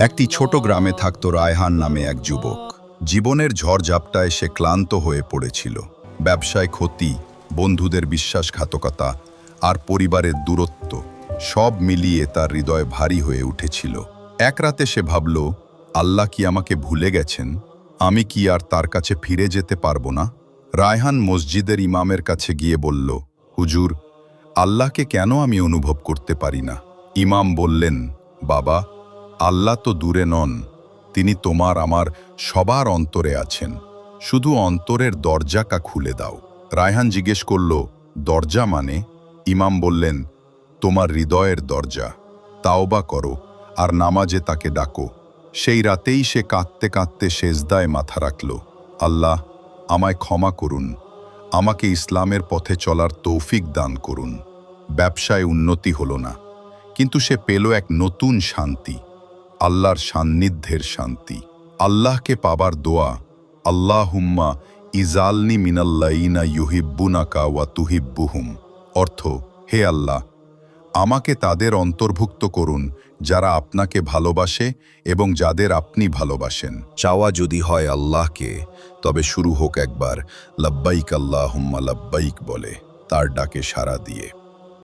একটি ছোট গ্রামে থাকত রায়হান নামে এক যুবক। জীবনের ঝড়ঝাপটায় সে ক্লান্ত হয়ে পড়েছিল। ব্যবসায় ক্ষতি, বন্ধুদের বিশ্বাসঘাতকতা আর পরিবারের দূরত্ব সব মিলিয়ে তার হৃদয় ভারী হয়ে উঠেছিল। এক রাতে সে ভাবল, আল্লাহ কি আমাকে ভুলে গেছেন? আমি কি আর তার কাছে ফিরে যেতে পারবো না? রায়হান মসজিদের ইমামের কাছে গিয়ে বলল, হুজুর, আল্লাহকে কেন আমি অনুভব করতে পারি না? ইমাম বললেন, বাবা, আল্লাহ তো দূরে নন, তিনি তোমার আমার সবার অন্তরে আছেন। শুধু অন্তরের দরজাটা খুলে দাও। রায়হান জিজ্ঞেস করল, দরজা মানে? ইমাম বললেন, তোমার হৃদয়ের দরজা। তাওবা করো আর নামাজে তাকে ডাকো। সেই রাতেই সে কাঁদতে কাঁদতে সেজদায় মাথা রাখল। আল্লাহ, আমায় ক্ষমা করুন, আমাকে ইসলামের পথে চলার তৌফিক দান করুন। ব্যবসায় উন্নতি হলো না, কিন্তু সে পেল এক নতুন শান্তি, আল্লাহর সান্নিধ্যের শান্তি। আল্লাহকে পাবার দোয়া, আল্লাহুম্মা ইজালনি মিনাল্লাযিনা ইউহিব্বুনাকা ওয়া তুহিব্বুহুম। অর্থ, হে আল্লাহ, আমাকে তাদের অন্তর্ভুক্ত করুন যারা আপনাকে ভালোবাসে এবং যাদের আপনি ভালোবাসেন। চাওয়া যদি হয় আল্লাহকে, তবে শুরু হোক একবার লাব্বাইক আল্লাহুম্মা লাব্বাইক বলে, তার ডাকে সাড়া দিয়ে।